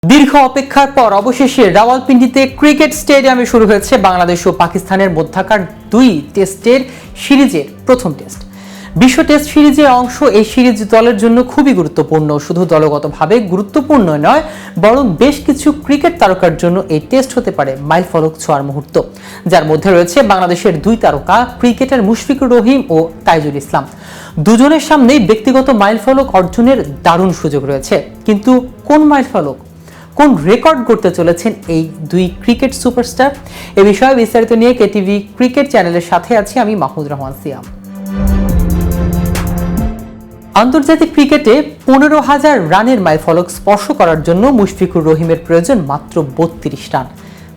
দীর্ঘ অপেক্ষার পর অবশেষে রাওয়ালপিন্ডিতে ক্রিকেট স্টেডিয়ামে শুরু হয়েছে বাংলাদেশ ও পাকিস্তানের মধ্যকার দুই টেস্টের সিরিজের প্রথম টেস্ট। বিশ্ব টেস্ট সিরিজের অংশ এই সিরিজ দলের জন্য খুবই গুরুত্বপূর্ণ। শুধু দলগতভাবে গুরুত্বপূর্ণ নয়, বরং বেশ কিছু ক্রিকেট তারকার জন্য এই টেস্ট হতে পারে মাইলফলক ছোঁয়ার মুহূর্ত, যার মধ্যে রয়েছে বাংলাদেশের দুই তারকা ক্রিকেটার মুশফিকুর রহিম ও তাইজুল ইসলাম। দুজনের সামনেই ব্যক্তিগত মাইলফলক অর্জনের দারুণ সুযোগ রয়েছে, কিন্তু কোন মাইলফলক, কোন রেকর্ড করতে চলেছেন এই দুই ক্রিকেট সুপারস্টার? এ বিষয়ে বিস্তারিত নিয়ে কেটিভি ক্রিকেট চ্যানেলের সাথে আছি আমি মাহমুদ রহমান সিয়াম। আন্তর্জাতিক ক্রিকেটে 15,000 রানের মাইলফলক স্পর্শ করার জন্য মুশফিকুর রহিমের প্রয়োজন মাত্র 32 রান।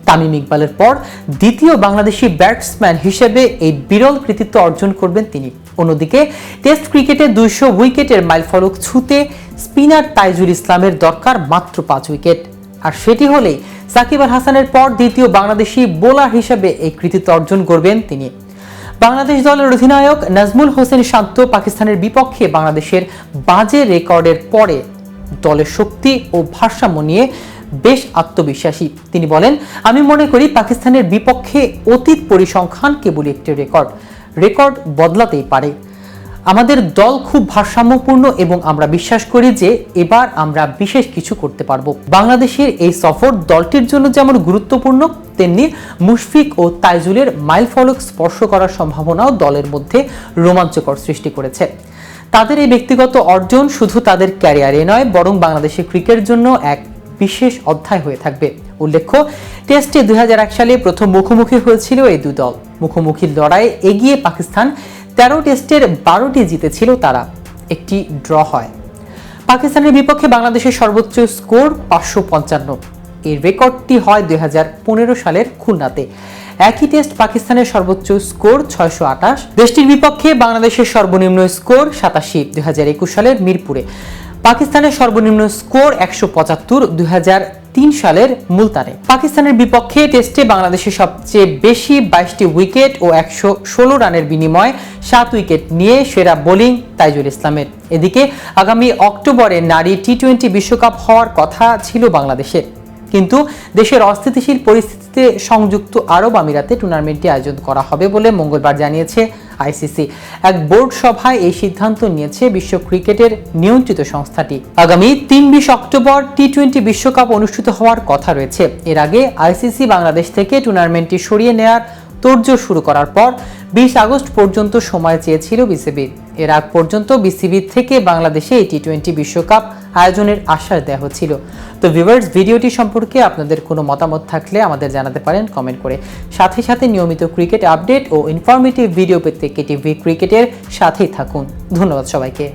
তামিম ইকবালের পর দ্বিতীয় বাংলাদেশি ব্যাটসম্যান হিসেবে এই বিরল কৃতিত্ব অর্জন করবেন তিনি। অন্যদিকে টেস্ট ক্রিকেটে 200 উইকেটের মাইলফলক ছুঁতে স্পিনার তাইজুল ইসলামের দরকার মাত্র 5 উইকেট, আর সেটি হলেই সাকিব আল হাসানের পর দ্বিতীয় বাংলাদেশি বোলার হিসেবে এই কৃতিত্ব অর্জন করবেন তিনি। বাংলাদেশ দলের অধিনায়ক নাজমুল হোসেন শান্ত পাকিস্তানের বিপক্ষে বাংলাদেশের বাজে রেকর্ডের পরে দলের শক্তি ও ভারসাম্য নিয়ে বেশ আত্মবিশ্বাসী। তিনি বলেন, আমি মনে করি পাকিস্তানের বিপক্ষে অতীত পরিসংখ্যান কেবল একটি রেকর্ড বদলাতেই পারে। আমাদের দল খুব ভারসাম্যপূর্ণ এবং আমরা বিশ্বাস করি যে এবার আমরা বিশেষ কিছু করতে পারবো। বাংলাদেশের এই সফর দলটির জন্য যেমন গুরুত্বপূর্ণ, তেমনি মুশফিক ও তাইজুলের মাইলফলক স্পর্শ করার সম্ভাবনাও দলের মধ্যে রোমাঞ্চকর সৃষ্টি করেছে। তাদের এই ব্যক্তিগত অর্জন শুধু তাদের ক্যারিয়ারে নয়, বরং বাংলাদেশের ক্রিকেটের জন্য এক বিশেষ অধ্যায় হয়ে থাকবে। উল্লেখ্য, টেস্টে 2001 সালে প্রথম মুখোমুখি হয়েছিল এই দুই দল। মুখোমুখি লড়াইয়ে এগিয়ে পাকিস্তান 13 টেস্টের 12টি জিতেছিল তারা, একটি ড্র হয়। পাকিস্তানের বিপক্ষে বাংলাদেশের সর্বোচ্চ স্কোর 555। এই রেকর্ডটি হয় 2015 সালের খুলনাতে। একই টেস্ট পাকিস্তানের সর্বোচ্চ স্কোর 628। দেশটির বিপক্ষে বাংলাদেশের সর্বনিম্ন স্কোর 87 2021 সালের মিরপুরে। পাকিস্তানের সর্বনিম্ন স্কোর 175 2003 সালের মুলতানে। পাকিস্তানের বিপক্ষে টেস্টে বাংলাদেশের সবচেয়ে বেশি 22টি উইকেট ও 116 রানের বিনিময়ে 7 উইকেট নিয়ে সেরা বোলিং তাইজুল ইসলামের। এদিকে আগামী অক্টোবরে নারী টি-20 বিশ্বকাপ হওয়ার কথা ছিল বাংলাদেশের, কিন্তু দেশের অস্থিতিশীল পরিস্থিতিতে সংযুক্ত আরব আমিরাতে টুর্নামেন্টটি আয়োজন করা হবে বলে মঙ্গলবার জানিয়েছে আইসিসি। এক বোর্ড সভায় এই সিদ্ধান্ত নিয়েছে বিশ্ব ক্রিকেটের নিয়ন্ত্রিত সংস্থাটি। আগামী 3-20 অক্টোবর টি-20 বিশ্বকাপ অনুষ্ঠিত হওয়ার কথা রয়েছে। এর আগে আইসিসি বাংলাদেশ থেকে টুর্নামেন্টটি সরিয়ে নেওয়ার তোড়জোড় শুরু করার পর 20 আগস্ট পর্যন্ত সময় চেয়েছিল বিসিবি। এর আগ পর্যন্ত বিসিবি থেকে বাংলাদেশে এই টি-20 বিশ্বকাপ আয়োজনের আশ্বাস দেওয়া হচ্ছিল। তো ভিউয়ার্স, ভিডিওটি সম্পর্কে আপনাদের কোনো মতামত থাকলে আমাদের জানাতে পারেন কমেন্ট করে। সাথে সাথে নিয়মিত ক্রিকেট আপডেট ও ইনফরমেটিভ ভিডিও পেতে কেটিভি ক্রিকেটের সাথেই থাকুন। ধন্যবাদ সবাইকে।